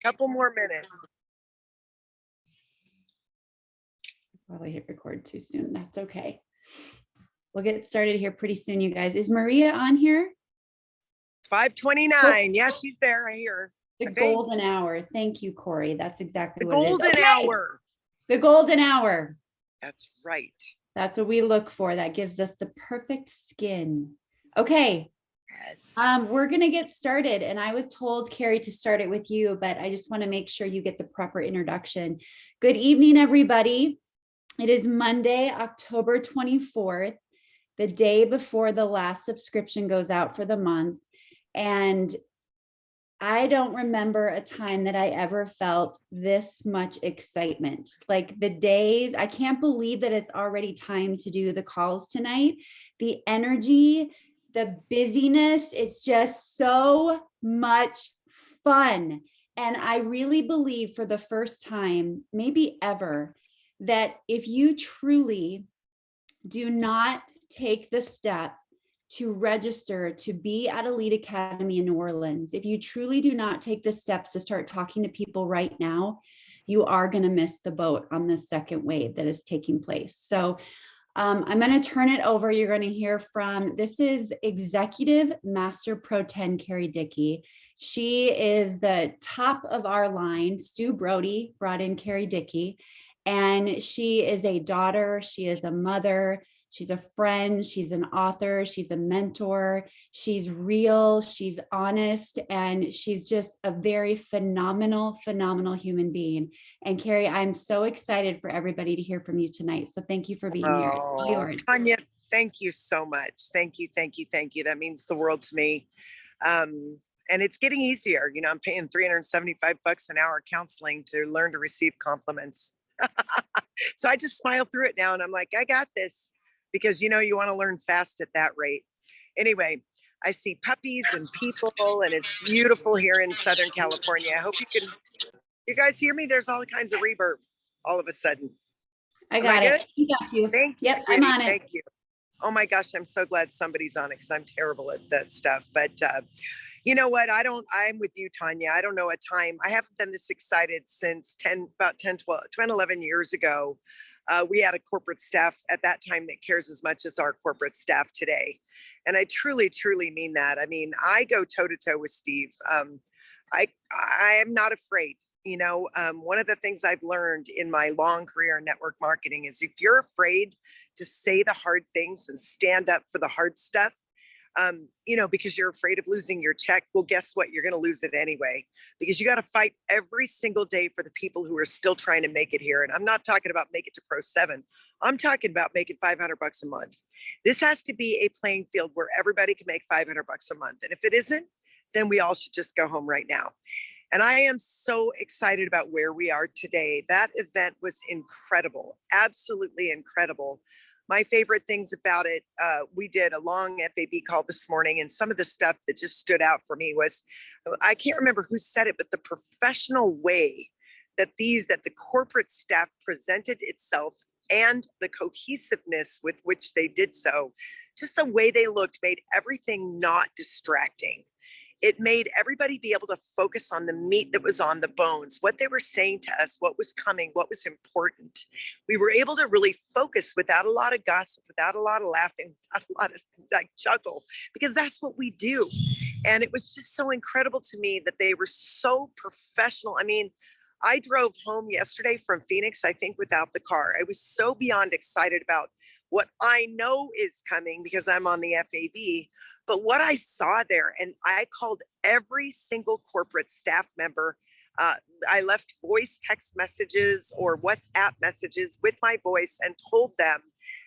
Couple more minutes. Probably hit record too soon. That's okay. We'll get started here pretty soon, you guys. Is Maria on here? 5:29. Yeah, she's there. I hear her. The golden hour. Thank you, Corey. That's exactly The what it is. golden hour. The golden hour. That's right. That's what we look for. That gives us the perfect skin. Okay. Yes. We're going to get started. And I was told, Carrie, to start it with you, but I just want to make sure you get the proper introduction. Good evening, everybody. It is Monday, October 24th, the day before the last subscription goes out for the month. And I don't remember a time that I ever felt this much excitement. Like the days, I can't believe that it's already time to do the calls tonight. The energy, the busyness, it's just so much fun. And I really believe for the first time, maybe ever, that if you truly do not take the step to register to be at Elite Academy in New Orleans, if you truly do not take the steps to start talking to people right now, you are going to miss the boat on the second wave that is taking place. So I'm going to turn it over. You're going to hear from, this is Executive Master Pro 10, Carrie Dickey. She is the top of our line. Stu Brody brought in Carrie Dickey, and she is a daughter. She is a mother. She's a friend, she's an author, she's a mentor, she's real, she's honest, and she's just a very phenomenal human being. And Carrie, I'm so excited for everybody to hear from you tonight. So thank you for being here. It's all yours. Tanya, thank you so much. Thank you. That means the world to me. And it's getting easier. You know, I'm paying $375 an hour counseling to learn to receive compliments. So I just smile through it now and I'm like, I got this. Because, you know, you want to learn fast at that rate. Anyway, I see puppies and people, and it's beautiful here in Southern California. I hope you guys hear me? There's all kinds of reverb all of a sudden. I got it. You got you. Thank you, yep, sweetie. I'm on it. Thank you. Oh my gosh, I'm so glad somebody's on it because I'm terrible at that stuff. But you know what? I'm with you, Tanya. I don't know a time. I haven't been this excited since 11 years ago. We had a corporate staff at that time that cares as much as our corporate staff today. And I truly, truly mean that. I mean, I go toe to toe with Steve. I am not afraid. You know, one of the things I've learned in my long career in network marketing is if you're afraid to say the hard things and stand up for the hard stuff, you know, because you're afraid of losing your check, well, guess what? You're going to lose it anyway, because you got to fight every single day for the people who are still trying to make it here. And I'm not talking about make it to Pro 7. I'm talking about making $500 a month. This has to be a playing field where everybody can make $500 a month. And if it isn't, then we all should just go home right now. And I am so excited about where we are today. That event was incredible, absolutely incredible. My favorite things about it, we did a long FAB call this morning, and some of the stuff that just stood out for me was, I can't remember who said it, but the professional way that the corporate staff presented itself and the cohesiveness with which they did so, just the way they looked made everything not distracting. It made everybody be able to focus on the meat that was on the bones, what they were saying to us, what was coming, what was important. We were able to really focus without a lot of gossip, without a lot of laughing, without a lot of like chuckle, because that's what we do. And it was just so incredible to me that they were so professional. I mean, I drove home yesterday from Phoenix, I think, without the car. I was so beyond excited about what I know is coming because I'm on the FAB, but what I saw there, and I called every single corporate staff member. I left voice text messages or WhatsApp messages with my voice and told them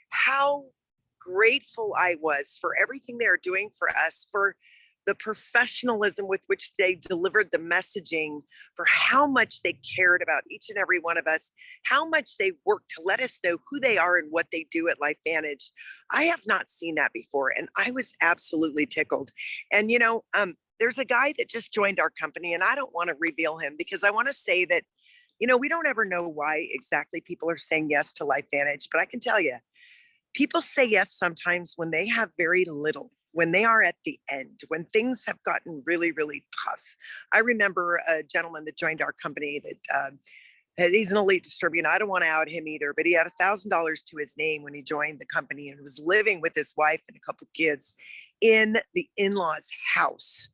how grateful I was for everything they're doing for us, for the professionalism with which they delivered the messaging, for how much they cared about each and every one of us, how much they worked to let us know who they are and what they do at LifeVantage. I have not seen that before, and I was absolutely tickled. And, you know, there's a guy that just joined our company, and I don't want to reveal him because I want to say that, you know, we don't ever know why exactly people are saying yes to LifeVantage, but I can tell you, people say yes sometimes when they have very little. when they are at the end, when things have gotten really, really tough. I remember a gentleman that joined our company that he's an elite distributor. I don't want to out him either, but he had $1,000 to his name when he joined the company and was living with his wife and a couple of kids in the in-laws' house.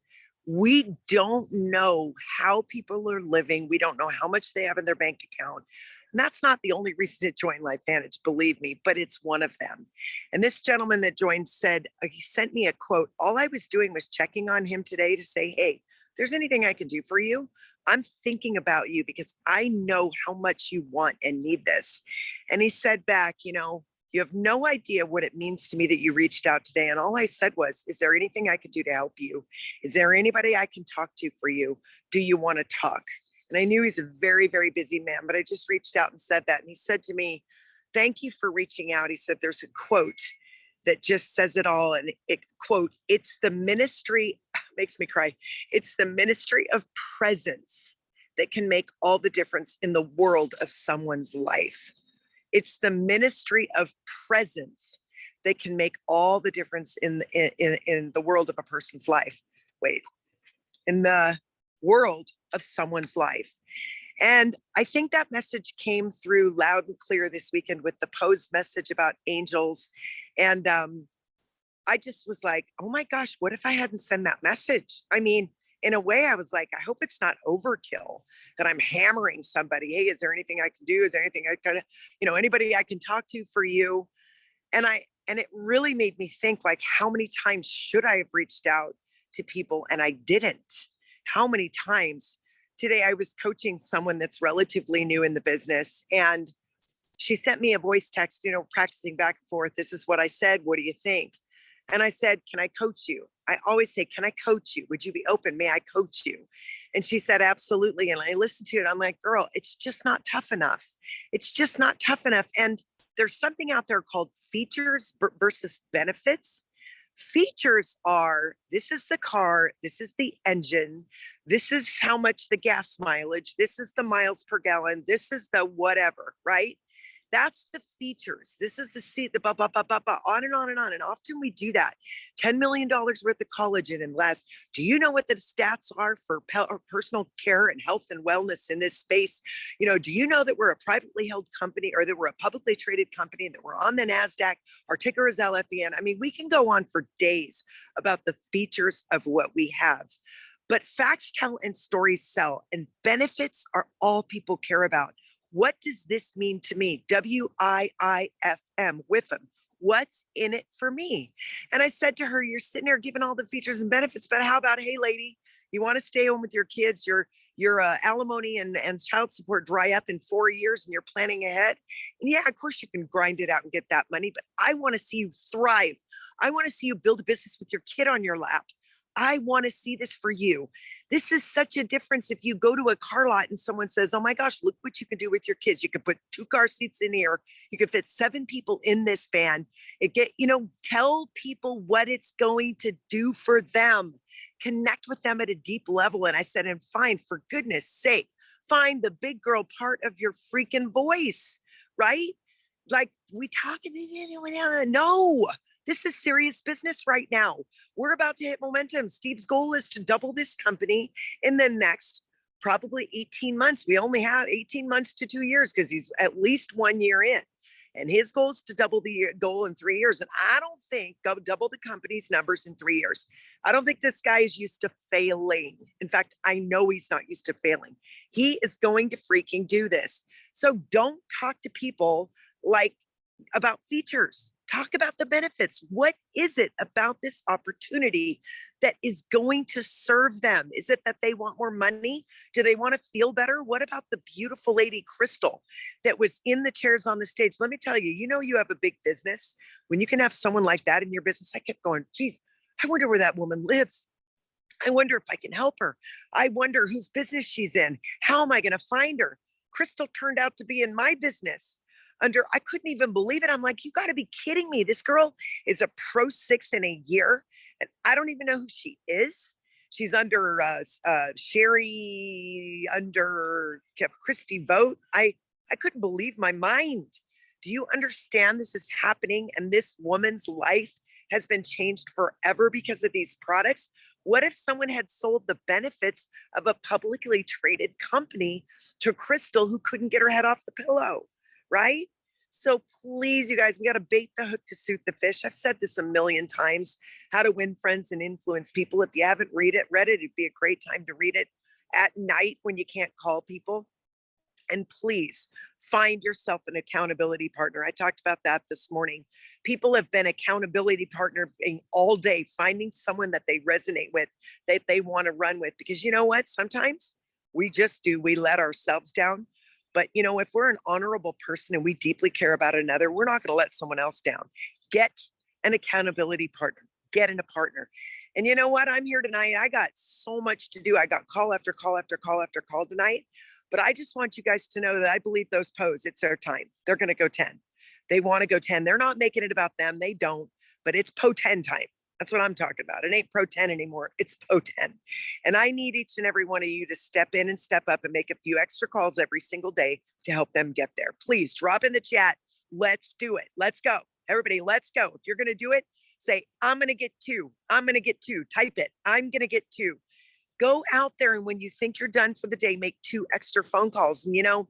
We don't know how people are living. We don't know how much they have in their bank account. And that's not the only reason to join LifeVantage, believe me, but it's one of them. And this gentleman that joined said, he sent me a quote. All I was doing was checking on him today to say, hey, there's anything I can do for you. I'm thinking about you because I know how much you want and need this. And he said back, you have no idea what it means to me that you reached out today. And all I said was, is there anything I could do to help you? Is there anybody I can talk to for you? Do you want to talk? And I knew he's a very, very busy man, but I just reached out and said that. And he said to me, thank you for reaching out. He said, there's a quote that just says it all. And it quote, it's the ministry, makes me cry. It's the ministry of presence that can make all the difference in the world of someone's life. It's the ministry of presence that can make all the difference in the world of a person's life. Wait, in the world of someone's life. And I think that message came through loud and clear this weekend with the Pose message about angels. And I just was like, oh my gosh, what if I hadn't sent that message? I mean, in a way, I was like, I hope it's not overkill that I'm hammering somebody. Hey, is there anything I can do? Is there anything I kind of, anybody I can talk to for you? And it really made me think, like, how many times should I have reached out to people and I didn't? How many times? Today I was coaching someone that's relatively new in the business, and she sent me a voice text, practicing back and forth. This is what I said. What do you think? And I said, can I coach you? I always say, can I coach you? Would you be open? May I coach you? And she said, absolutely. And I listened to it. I'm like, girl, it's just not tough enough. It's just not tough enough. And there's something out there called features versus benefits. Features are, this is the car, this is the engine, this is how much the gas mileage, this is the miles per gallon, this is the whatever, right? That's the features. This is the seat, the blah, blah, blah, blah, blah, on and on and on. And often we do that. $10 million worth of collagen and less. Do you know what the stats are for personal care and health and wellness in this space? Do you know that we're a privately held company, or that we're a publicly traded company, that we're on the NASDAQ? Our ticker is LFEN. I mean, we can go on for days about the features of what we have. But facts tell and stories sell, and benefits are all people care about. What does this mean to me? WIIFM, with them. What's in it for me? And I said to her, you're sitting there giving all the features and benefits, but how about, hey, lady, you want to stay home with your kids, your alimony and child support dry up in 4 years, and you're planning ahead? And yeah, of course you can grind it out and get that money, but I want to see you thrive. I want to see you build a business with your kid on your lap. I want to see this for you. This is such a difference if you go to a car lot and someone says, oh my gosh, look what you can do with your kids. You can put 2 car seats in here. You can fit 7 people in this van. Tell people what it's going to do for them. Connect with them at a deep level. And I said, and find, for goodness sake, find the big girl part of your freaking voice, right? Like, we talking, no. This is serious business right now. We're about to hit momentum. Steve's goal is to double this company in the next probably 18 months. We only have 18 months to 2 years because he's at least 1 year in. And his goal is to double the goal in 3 years. And I don't think double the company's numbers in 3 years. I don't think this guy is used to failing. In fact, I know he's not used to failing. He is going to freaking do this. So don't talk to people like about features. Talk about the benefits. What is it about this opportunity that is going to serve them? Is it that they want more money? Do they want to feel better? What about the beautiful lady, Crystal, that was in the chairs on the stage? Let me tell you, you have a big business. When you can have someone like that in your business, I kept going, geez, I wonder where that woman lives. I wonder if I can help her. I wonder whose business she's in. How am I going to find her? Crystal turned out to be in my business. I couldn't even believe it. I'm like, you got to be kidding me. This girl is a Pro 6 in a year, and I don't even know who she is. She's under Sherry, under Christy Vote. I couldn't believe my mind. Do you understand this is happening, and this woman's life has been changed forever because of these products. What if someone had sold the benefits of a publicly traded company to Crystal, who couldn't get her head off the pillow, right? So please, you guys, we got to bait the hook to suit the fish. I've said this a million times, How to Win Friends and Influence People. If you haven't read it, it'd be a great time to read it at night when you can't call people. And please find yourself an accountability partner. I talked about that this morning. People have been accountability partnering all day, finding someone that they resonate with, that they want to run with. Because you know what? Sometimes we just do, we let ourselves down. But you know, if we're an honorable person and we deeply care about another, we're not going to let someone else down. Get an accountability partner. Get in a partner. And you know what? I'm here tonight. I got so much to do. I got call after call after call after call tonight. But I just want you guys to know that I believe those pose, it's their time. They're going to go 10. They want to go 10. They're not making it about them. They don't, but it's po 10 time. That's what I'm talking about. It ain't pro 10 anymore. It's po 10. And I need each and every one of you to step in and step up and make a few extra calls every single day to help them get there. Please drop in the chat. Let's do it. Let's go. Everybody, let's go. If you're going to do it, say, I'm going to get 2. I'm going to get 2. Type it. I'm going to get 2. Go out there, and when you think you're done for the day, make 2 extra phone calls. And you know,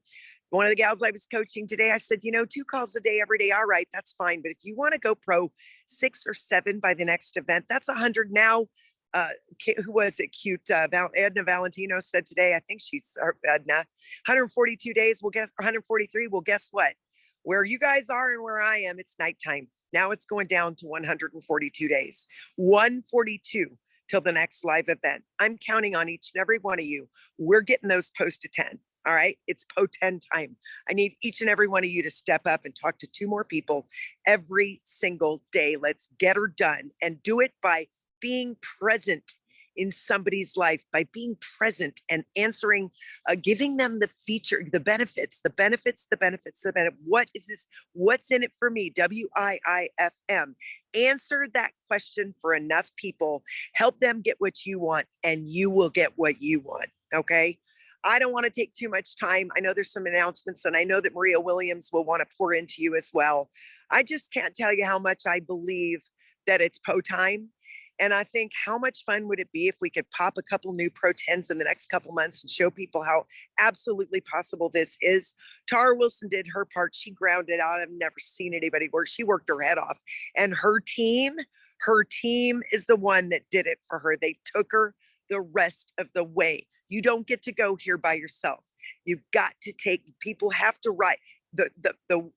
one of the gals I was coaching today, I said, you know, 2 calls a day every day. All right, that's fine. But if you want to go pro 6 or 7 by the next event, that's 100 now. Who was it? Cute Edna Valentino said today, I think she's Edna, 142 days. We'll guess 143. Well, guess what? Where you guys are and where I am, it's nighttime. Now it's going down to 142 days. 142 till the next live event. I'm counting on each and every one of you. We're getting those post to 10. All right. It's po 10 time. I need each and every one of you to step up and talk to 2 more people every single day. Let's get her done, and do it by being present in somebody's life, by being present and answering, giving them the feature, the benefits. What is this? What's in it for me? WIIFM. Answer that question for enough people. Help them get what you want, and you will get what you want. Okay. I don't want to take too much time. I know there's some announcements, and I know that Maria Williams will want to pour into you as well. I just can't tell you how much I believe that it's po time. And I think, how much fun would it be if we could pop a couple new Pro 10s in the next couple months and show people how absolutely possible this is. Tara Wilson did her part. She grounded out. I've never seen anybody work. She worked her head off. And her team is the one that did it for her. They took her the rest of the way. You don't get to go here by yourself. You've got to take, people have to ride. The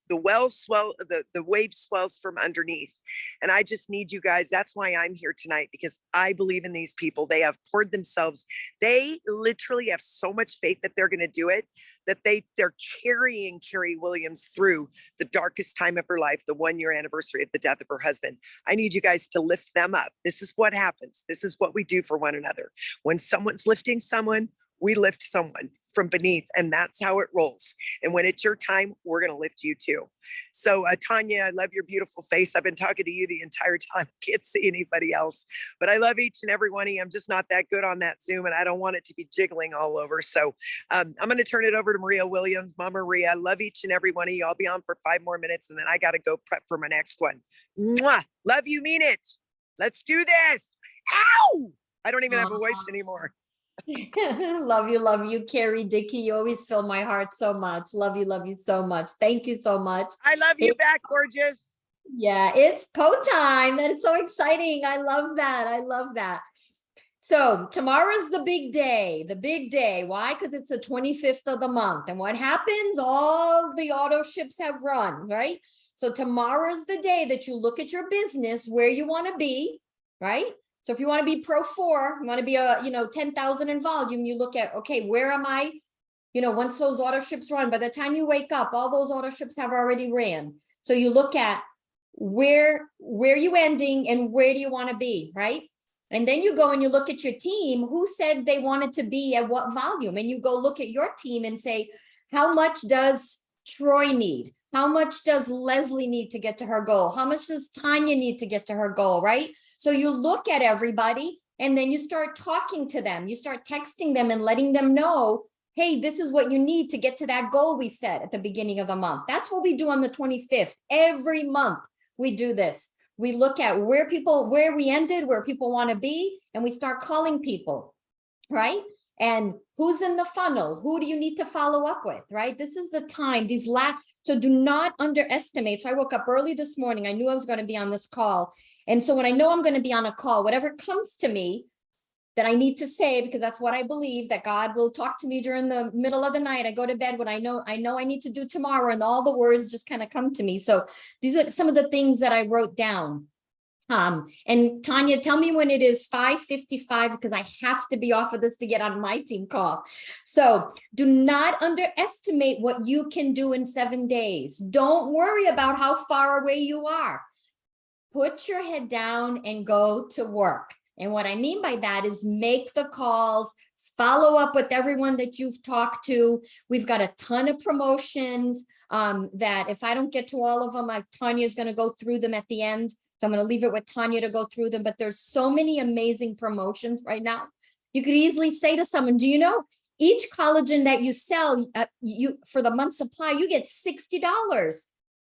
wave swells from underneath. And I just need you guys. That's why I'm here tonight, because I believe in these people. They have poured themselves. They literally have so much faith that they're going to do it, that they're carrying Carrie Williams through the darkest time of her life, the 1-year anniversary of the death of her husband. I need you guys to lift them up. This is what happens. This is what we do for one another. When someone's lifting someone, we lift someone from beneath, and that's how it rolls. And when it's your time, we're going to lift you too. So Tanya, I love your beautiful face. I've been talking to you the entire time. I can't see anybody else, but I love each and every one of you. I'm just not that good on that Zoom, and I don't want it to be jiggling all over. So I'm going to turn it over to Maria Williams. Mama Maria, I love each and every one of you. I'll be on for 5 more minutes, and then I got to go prep for my next one. Mwah! Love you, mean it. Let's do this. Ow! I don't even have a voice anymore. Love you, Carrie Dickey. You always fill my heart so much. Love you so much. Thank you so much. I love you back, gorgeous. Yeah, it's po time. That's so exciting. I love that. So tomorrow's the big day. Why? Because it's the 25th of the month. And what happens? All the auto ships have run, right? So tomorrow's the day that you look at your business, where you want to be, right? So if you want to be pro 4, you want to be 10,000 in volume, you look at, okay, where am I? Once those auto ships run, by the time you wake up, all those auto ships have already ran. So you look at where you ending and where do you want to be, right? And then you go and you look at your team, who said they wanted to be at what volume? And you go look at your team and say, how much does Troy need? How much does Leslie need to get to her goal? How much does Tanya need to get to her goal, right? So you look at everybody, and then you start talking to them. You start texting them and letting them know, hey, this is what you need to get to that goal we set at the beginning of the month. That's what we do on the 25th. Every month we do this. we look at where we ended, where people want to be, and we start calling people, right? And who's in the funnel? Who do you need to follow up with, right? This is the time, so do not underestimate. So I woke up early this morning. I knew I was going to be on this call. And so when I know I'm going to be on a call, whatever comes to me that I need to say, because that's what I believe, that God will talk to me during the middle of the night. I go to bed when I know I need to do tomorrow, and all the words just kind of come to me. So these are some of the things that I wrote down. And Tanya, tell me when it is 5:55, because I have to be off of this to get on my team call. So do not underestimate what you can do in 7 days. Don't worry about how far away you are. Put your head down and go to work. And what I mean by that is make the calls, follow up with everyone that you've talked to. We've got a ton of promotions that if I don't get to all of them, Tanya's going to go through them at the end. So I'm going to leave it with Tanya to go through them. But there's so many amazing promotions right now. You could easily say to someone, do you know, each collagen that you sell for the month supply, you get $60.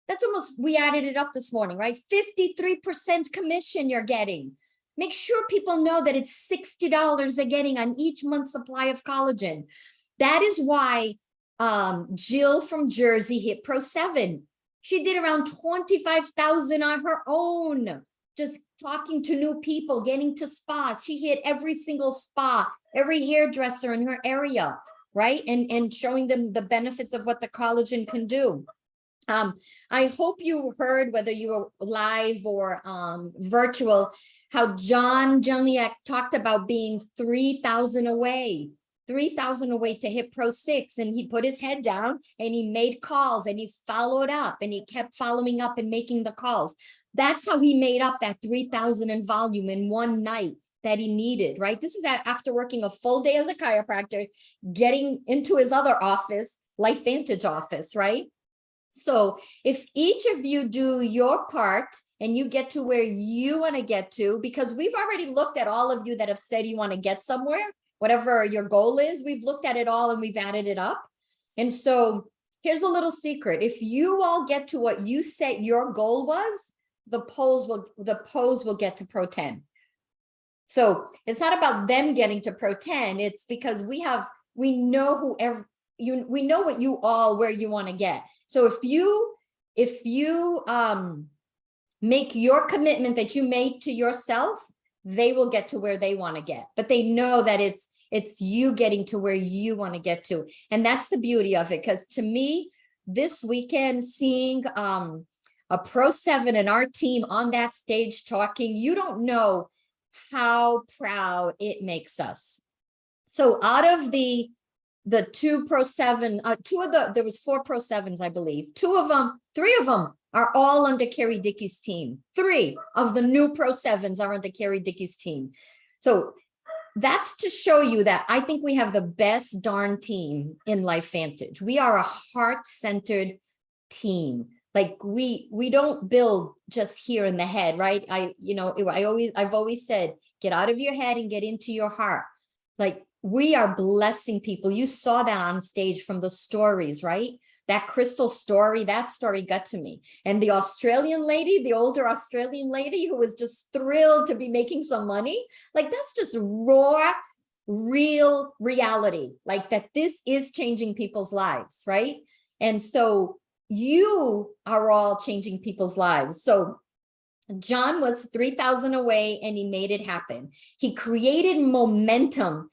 That's almost, we added it up this morning, right? 53% commission you're getting. Make sure people know that it's $60 they're getting on each month's supply of collagen. That is why Jill from Jersey hit Pro 7. She did around 25,000 on her own, just talking to new people, getting to spas. She hit every single spa, every hairdresser in her area, right? And showing them the benefits of what the collagen can do. I hope you heard, whether you were live or virtual, how John Jeliak talked about being 3,000 away to hit Pro 6. And he put his head down and he made calls and he followed up and he kept following up and making the calls. That's how he made up that 3,000 in volume in one night that he needed, right? This is after working a full day as a chiropractor, getting into his other office, LifeVantage office, right? So if each of you do your part and you get to where you want to get to, because we've already looked at all of you that have said you want to get somewhere, whatever your goal is, we've looked at it all and we've added it up. And so here's a little secret. If you all get to what you said your goal was, the pros will get to Pro 10. So it's not about them getting to Pro 10. It's because we know what you all, where you want to get. So if you make your commitment that you made to yourself, they will get to where they want to get. But they know that it's you getting to where you want to get to. And that's the beauty of it. Because to me, this weekend, seeing a Pro 7 and our team on that stage talking, you don't know how proud it makes us. So out of the two Pro 7, there was 4 Pro 7s, I believe. 3 of them are all under Carrie Dickey's team. 3 of the new Pro 7s are under Carrie Dickey's team. So that's to show you that I think we have the best darn team in LifeVantage. We are a heart-centered team. Like we don't build just here in the head, right? I've always said, get out of your head and get into your heart. Like, we are blessing people. You saw that on stage from the stories, right? That Crystal story, that story got to me. And the Australian lady, the older Australian lady who was just thrilled to be making some money, like that's just raw, real reality, like that this is changing people's lives, right? And so you are all changing people's lives. So John was 3,000 away and he made it happen. He created momentum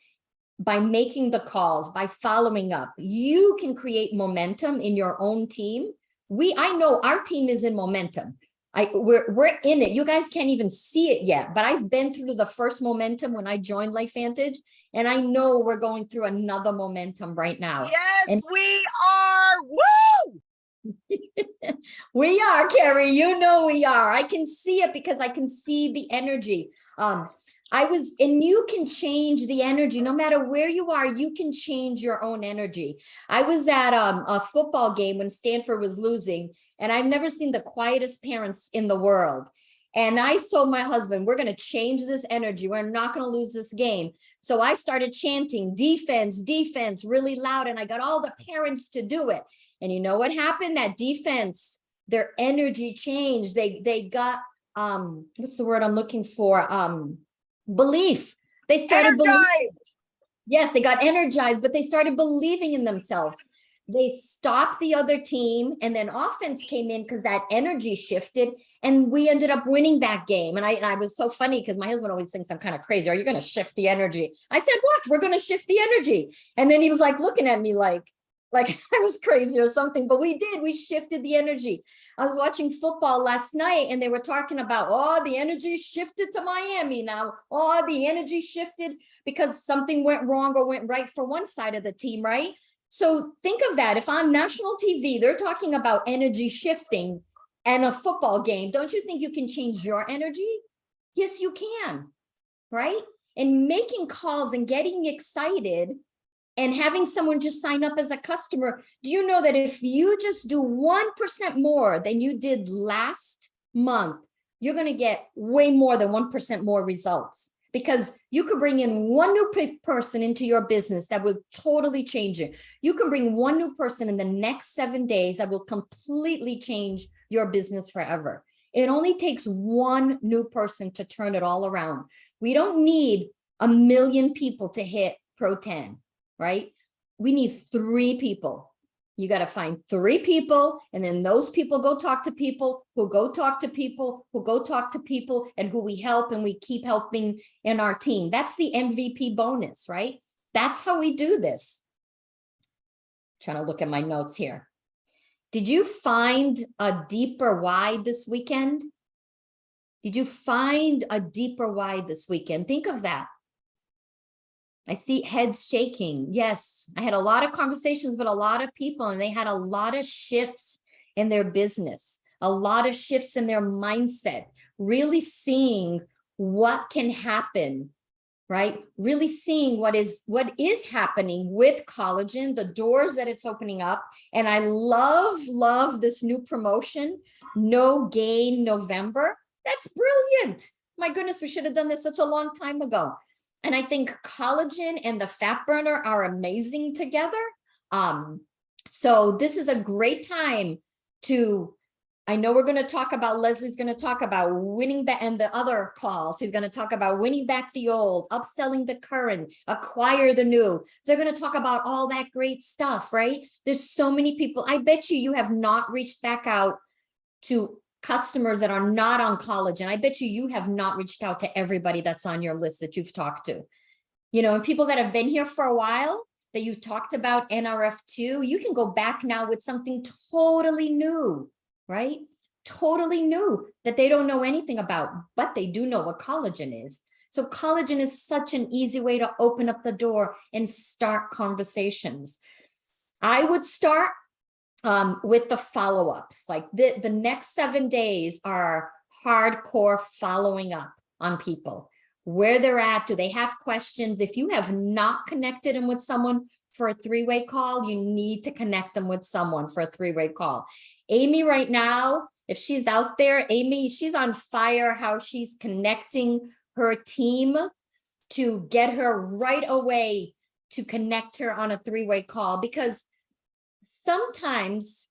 by making the calls, by following up. You can create momentum in your own team. I know our team is in momentum. We're in it. You guys can't even see it yet, but I've been through the first momentum when I joined LifeVantage, and I know we're going through another momentum right now. Yes, we are. Woo! We are, Carrie. You know we are. I can see it because I can see the energy. And you can change the energy no matter where you are. You can change your own energy. I was at a football game when Stanford was losing, and I've never seen the quietest parents in the world. And I told my husband, we're going to change this energy. We're not going to lose this game. So I started chanting defense, defense really loud. And I got all the parents to do it. And you know what happened? That defense, their energy changed. They got what's the word I'm looking for? Belief. They started believing. Energized. Yes, they got energized, but they started believing in themselves. They stopped the other team, and then offense came in because that energy shifted, and we ended up winning that game. And I was so funny because my husband always thinks I'm kind of crazy. Are you going to shift the energy? I said, watch, we're going to shift the energy. And then he was like looking at me like I was crazy or something, but we did. We shifted the energy. I was watching football last night and they were talking about, oh, the energy shifted to Miami now. Oh, the energy shifted because something went wrong or went right for one side of the team, right? So think of that. If on national TV, they're talking about energy shifting and a football game, don't you think you can change your energy? Yes, you can, right? And making calls and getting excited and having someone just sign up as a customer, do you know that if you just do 1% more than you did last month, you're going to get way more than 1% more results? Because you could bring in one new person into your business that will totally change it. You can bring one new person in the next 7 days that will completely change your business forever. It only takes one new person to turn it all around. We don't need 1 million people to hit Pro 10, right? We need 3 people. You got to find 3 people, and then those people go talk to people who go talk to people who go talk to people, and who we help, and we keep helping in our team. That's the MVP bonus, right? That's how we do this. Trying to look at my notes here. Did you find a deeper why this weekend? Did you find a deeper why this weekend? Think of that. I see heads shaking. Yes, I had a lot of conversations with a lot of people, and they had a lot of shifts in their business, a lot of shifts in their mindset, really seeing what can happen, right? Really seeing what is happening with collagen, the doors that it's opening up. And I love this new promotion, No Gain November. That's brilliant. My goodness, we should have done this such a long time ago. And I think collagen and the fat burner are amazing together. So this is a great time to, I know we're going to talk about, Leslie's going to talk about winning back, and the other calls, he's going to talk about winning back the old, upselling the current, acquire the new. They're going to talk about all that great stuff, right? There's so many people. I bet you have not reached back out to customers that are not on collagen. I bet you have not reached out to everybody that's on your list that you've talked to. You know, and people that have been here for a while that you've talked about NRF2, you can go back now with something totally new, right? Totally new that they don't know anything about, but they do know what collagen is. So collagen is such an easy way to open up the door and start conversations. I would start with the follow-ups. Like the next 7 days are hardcore following up on people, where they're at. Do they have questions? If you have not connected them with someone for a 3-way call, you need to connect them with someone for a 3-way call. Amy right now, if she's out there, Amy, she's on fire how she's connecting her team to get her right away to connect her on a 3-way call, because sometimes,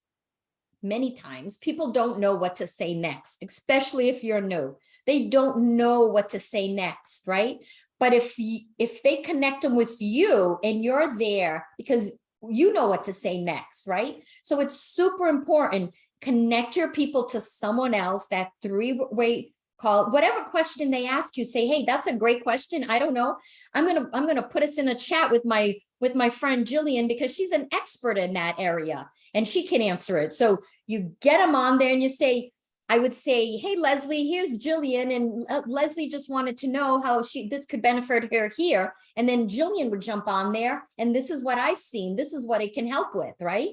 many times, people don't know what to say next, especially if you're new. They don't know what to say next, right? But if they connect them with you and you're there because you know what to say next, right? So it's super important. Connect your people to someone else, that 3-way call. Whatever question they ask you, say, hey, that's a great question. I don't know. I'm gonna put us in a chat with my friend Jillian, because she's an expert in that area and she can answer it. So you get them on there and you say, I would say, hey, Leslie, here's Jillian. And Leslie just wanted to know how this could benefit her here. And then Jillian would jump on there. And this is what I've seen. This is what it can help with, right?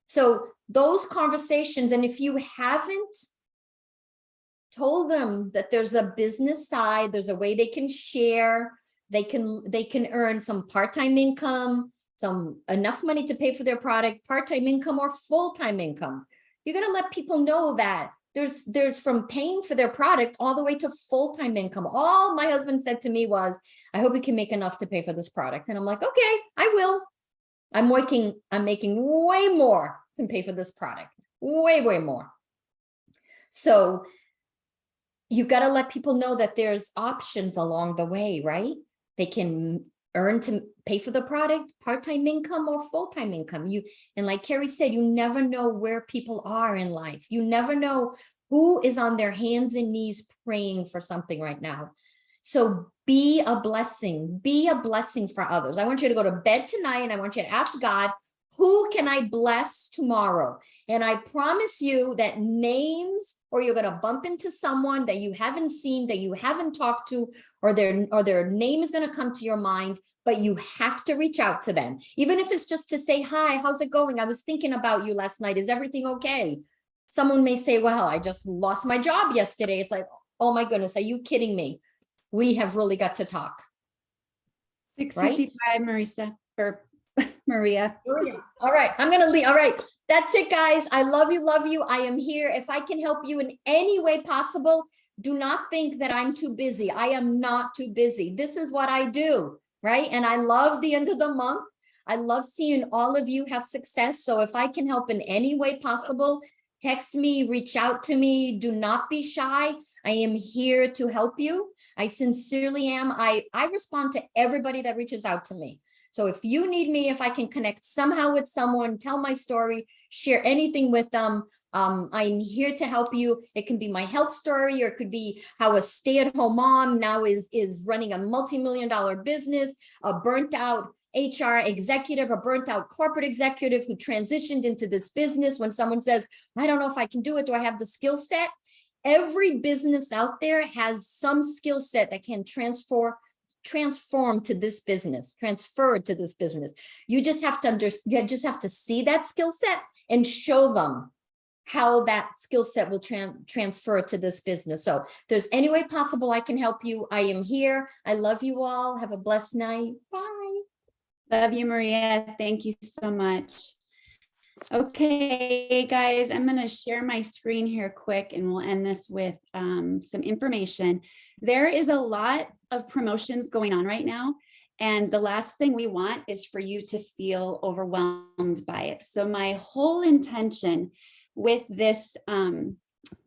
So those conversations, and if you haven't told them that there's a business side, there's a way they can share, they can earn some part-time income, some enough money to pay for their product, part-time income or full-time income. You're going to let people know that there's from paying for their product all the way to full-time income. All my husband said to me was, I hope we can make enough to pay for this product. And I'm like, okay, I will. I'm making way more than pay for this product. Way more. So you got to let people know that there's options along the way, right? They can earn to pay for the product, part-time income or full-time income. And like Carrie said, you never know where people are in life. You never know who is on their hands and knees praying for something right now. So be a blessing for others. I want you to go to bed tonight and I want you to ask God, who can I bless tomorrow? And I promise you that names, or you're going to bump into someone that you haven't seen, that you haven't talked to, or their name is going to come to your mind, but you have to reach out to them. Even if it's just to say, hi, how's it going? I was thinking about you last night. Is everything okay? Someone may say, well, I just lost my job yesterday. It's like, oh my goodness, are you kidding me? We have really got to talk. 6:55, Marisa, or Maria. All right, I'm gonna leave. All right, that's it, guys. I love you, love you. I am here. If I can help you in any way possible, do not think that I'm too busy. I am not too busy. This is what I do, right? And I love the end of the month. I love seeing all of you have success. So if I can help in any way possible, text me, reach out to me. Do not be shy. I am here to help you. I sincerely am. I respond to everybody that reaches out to me. So if you need me, if I can connect somehow with someone, tell my story, share anything with them, I'm here to help you. It can be my health story, or it could be how a stay-at-home mom now is running a multi-million-dollar business, a burnt out HR executive, a burnt out corporate executive who transitioned into this business. When someone says, I don't know if I can do it, do I have the skill set? Every business out there has some skill set that can transform to this business, transfer to this business. You just have to see that skill set and show them how that skill set will transfer to this business. So if there's any way possible I can help you, I am here. I love you all. Have a blessed night. Bye. Love you, Maria. Thank you so much. Okay, guys, I'm going to share my screen here quick and we'll end this with some information. There is a lot of promotions going on right now. And the last thing we want is for you to feel overwhelmed by it. So my whole intention with this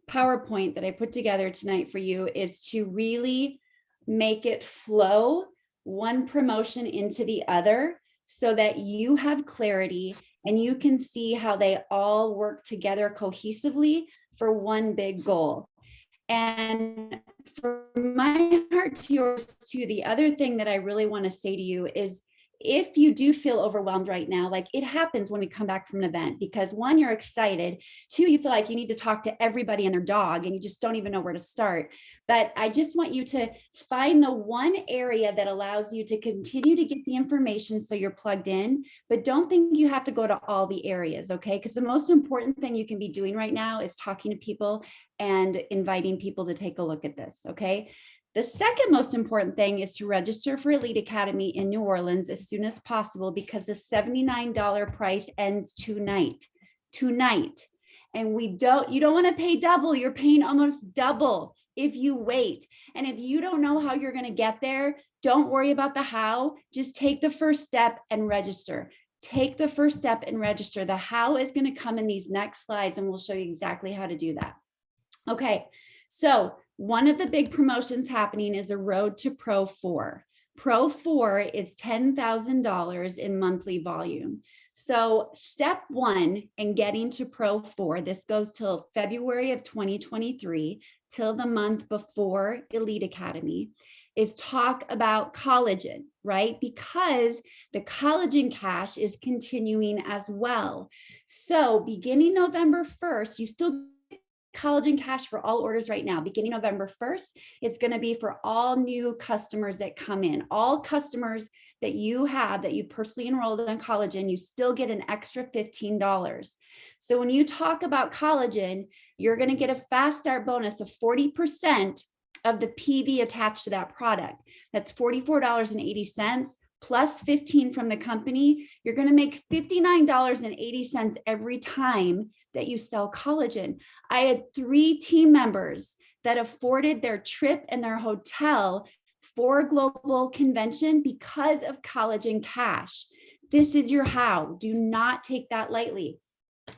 PowerPoint that I put together tonight for you is to really make it flow one promotion into the other so that you have clarity and you can see how they all work together cohesively for one big goal. And from my heart to yours too, the other thing that I really want to say to you is, if you do feel overwhelmed right now, like it happens when we come back from an event, because one, you're excited, two, you feel like you need to talk to everybody and their dog and you just don't even know where to start. But I just want you to find the one area that allows you to continue to get the information so you're plugged in, but don't think you have to go to all the areas, okay? Because the most important thing you can be doing right now is talking to people and inviting people to take a look at this, okay? The second most important thing is to register for Elite Academy in New Orleans as soon as possible, because the $79 price ends tonight. And you don't want to pay double. You're paying almost double if you wait. And if you don't know how you're going to get there, don't worry about the how. Just take the first step and register. Take the first step and register. The how is going to come in these next slides, and we'll show you exactly how to do that. Okay, so one of the big promotions happening is a Road to Pro 4. Pro 4 is $10,000 in monthly volume. So step one in getting to Pro 4, this goes till February of 2023, till the month before Elite Academy, is talk about collagen, right? Because the collagen cash is continuing as well. So beginning November 1st, you still collagen cash for all orders right now. Beginning November 1st, it's going to be for all new customers that come in. All customers that you have that you personally enrolled in collagen, you still get an extra $15. So when you talk about collagen, you're going to get a fast start bonus of 40% of the PV attached to that product. That's $44.80 plus 15 from the company. You're going to make $59.80 every time that you sell collagen. I had 3 team members that afforded their trip and their hotel for a global convention because of collagen cash. This is your how. Do not take that lightly.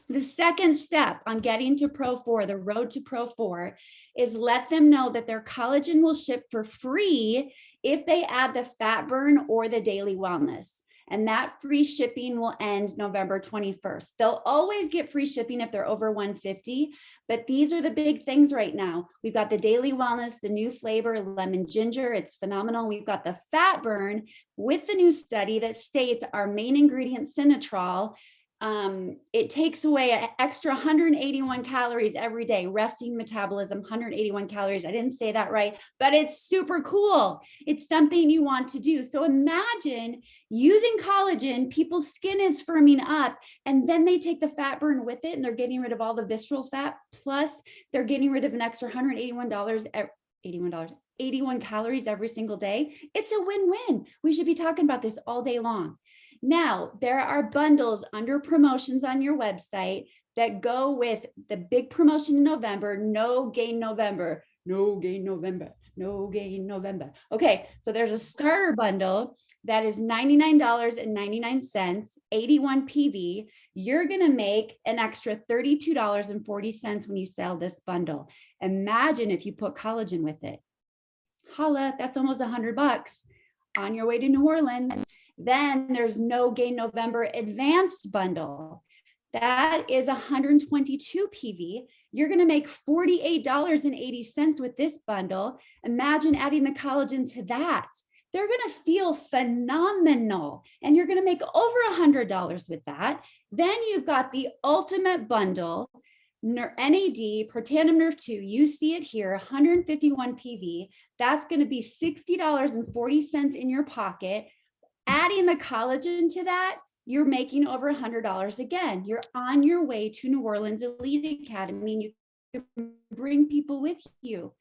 The second step on getting to Pro 4, the road to Pro 4, is let them know that their collagen will ship for free if they add the fat burn or the daily wellness. And that free shipping will end November 21st. They'll always get free shipping if they're over 150, but these are the big things right now. We've got the daily wellness, the new flavor, lemon ginger. It's phenomenal. We've got the fat burn with the new study that states our main ingredient, Sinatrol, it takes away an extra 181 calories every day, resting metabolism, 181 calories. I didn't say that right, but it's super cool. It's something you want to do. So imagine using collagen, people's skin is firming up, and then they take the fat burn with it and they're getting rid of all the visceral fat. Plus they're getting rid of an extra $81 calories every single day. It's a win-win. We should be talking about this all day long. Now, there are bundles under promotions on your website that go with the big promotion in November, no gain November, no gain November, no gain November. Okay, so there's a starter bundle that is $99.99, 81 PV. You're gonna make an extra $32.40 when you sell this bundle. Imagine if you put collagen with it. Holla, that's almost $100 on your way to New Orleans. Then there's no gain November advanced bundle. That is 122 PV. You're going to make $48.80 with this bundle. Imagine adding the collagen to that. They're going to feel phenomenal. And you're going to make over $100 with that. Then you've got the ultimate bundle, NAD, Protandim Nerve 2, you see it here, 151 PV. That's going to be $60.40 in your pocket. Adding the collagen to that, you're making over $100 again. You're on your way to New Orleans Elite Academy, and you can bring people with you.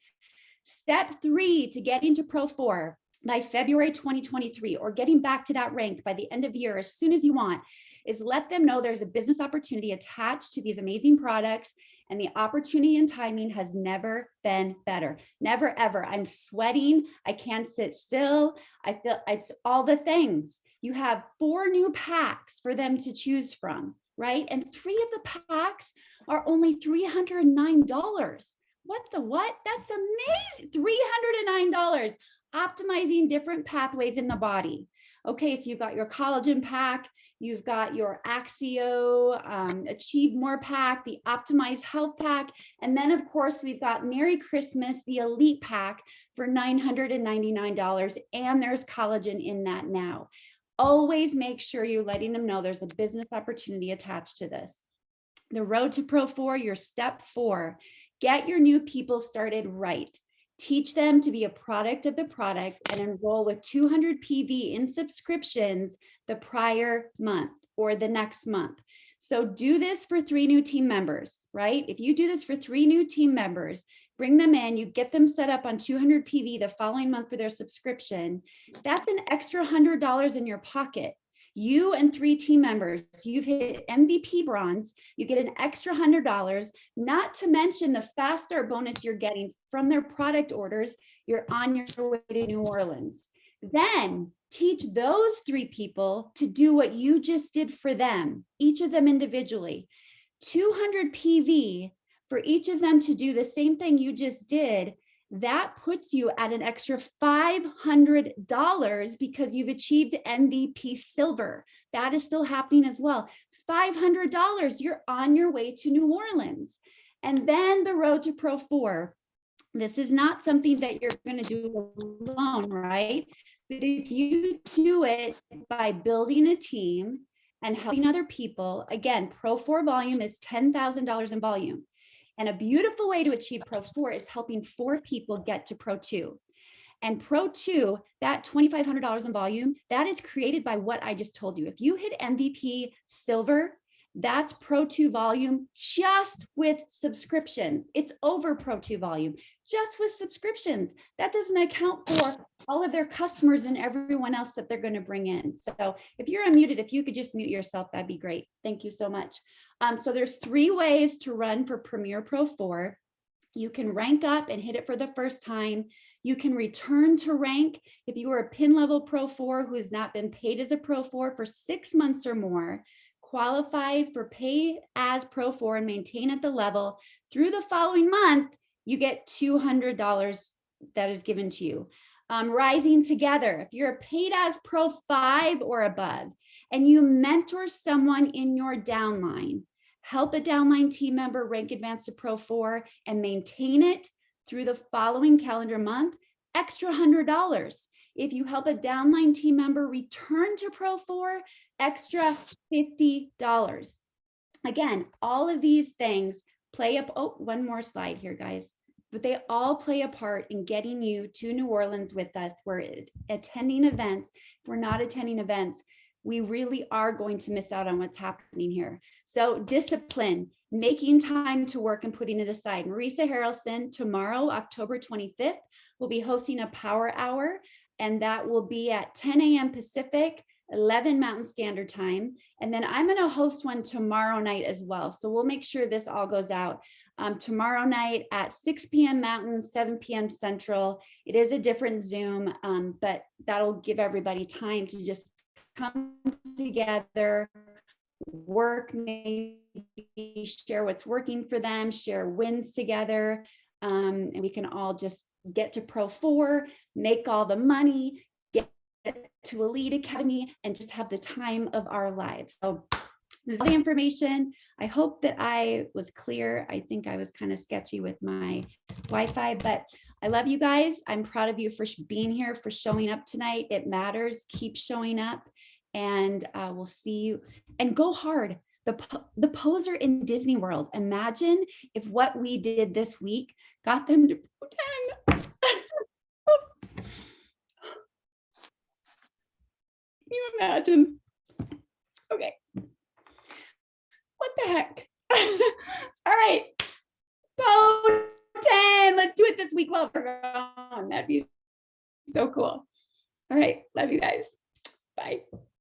Step 3 to get into Pro 4 by February 2023, or getting back to that rank by the end of the year as soon as you want, is let them know there's a business opportunity attached to these amazing products, and the opportunity and timing has never been better. Never, ever. I'm sweating. I can't sit still. I feel it's all the things. You have 4 new packs for them to choose from, right? And 3 of the packs are only $309. What the what? That's amazing. $309. Optimizing different pathways in the body. Okay, so you've got your collagen pack, you've got your Axio Achieve More pack, the Optimize Health pack, and then of course we've got Merry Christmas, the Elite pack for $999, and there's collagen in that now. Always make sure you're letting them know there's a business opportunity attached to this. The road to Pro 4, your step 4, get your new people started right. Teach them to be a product of the product and enroll with 200 PV in subscriptions the prior month or the next month. So do this for 3 new team members, right? If you do this for 3 new team members, bring them in, you get them set up on 200 PV the following month for their subscription, that's an extra $100 in your pocket. You and 3 team members, you've hit MVP bronze, you get an extra $100, not to mention the fast start bonus you're getting from their product orders. You're on your way to New Orleans. Then teach those 3 people to do what you just did for them, each of them individually. 200 PV for each of them to do the same thing you just did. That puts you at an extra $500 because you've achieved MVP silver. That is still happening as well. $500, you're on your way to New Orleans. And then the road to Pro 4. This is not something that you're going to do alone, right? But if you do it by building a team and helping other people, again, Pro 4 volume is $10,000 in volume. And a beautiful way to achieve Pro 4 is helping 4 people get to Pro 2. And Pro 2, that $2,500 in volume, that is created by what I just told you. If you hit MVP silver, that's Pro 2 volume just with subscriptions. It's over Pro 2 volume just with subscriptions. That doesn't account for all of their customers and everyone else that they're going to bring in. So if you're unmuted, if you could just mute yourself, that'd be great. Thank you so much. So there's 3 ways to run for Premier Pro 4. You can rank up and hit it for the first time. You can return to rank if you are a pin level Pro 4 who has not been paid as a Pro 4 for 6 months or more. qualified for pay as Pro 4 and maintain at the level through the following month, you get $200 that is given to you. Rising Together, if you're a paid as Pro 5 or above, and you mentor someone in your downline, help a downline team member rank advance to Pro 4 and maintain it through the following calendar month, extra $100. If you help a downline team member return to Pro 4, extra $50. Again, all of these things play up. Oh, one more slide here, guys. But they all play a part in getting you to New Orleans with us. We're attending events. If we're not attending events, we really are going to miss out on what's happening here. So discipline, making time to work and putting it aside. Marisa Harrelson, tomorrow, October 25th, will be hosting a power hour, and that will be at 10 a.m. Pacific, 11 Mountain Standard Time. And then I'm going to host one tomorrow night as well. So we'll make sure this all goes out tomorrow night at 6 p.m. Mountain, 7 p.m. Central. It is a different Zoom, but that'll give everybody time to just come together, work, maybe share what's working for them, share wins together, and we can all just get to Pro 4, make all the money, get to Elite Academy, and just have the time of our lives. So the information, I hope that I was clear. I think I was kind of sketchy with my Wi-Fi, but I love you guys. I'm proud of you for being here, for showing up tonight. It matters. Keep showing up, and we'll see you. And go hard. The poser in Disney World. Imagine if what we did this week got them to Pro 10. Can you imagine? Okay. What the heck? All right. Pro 10. Let's do it this week while we're gone. That'd be so cool. All right. Love you guys. Bye.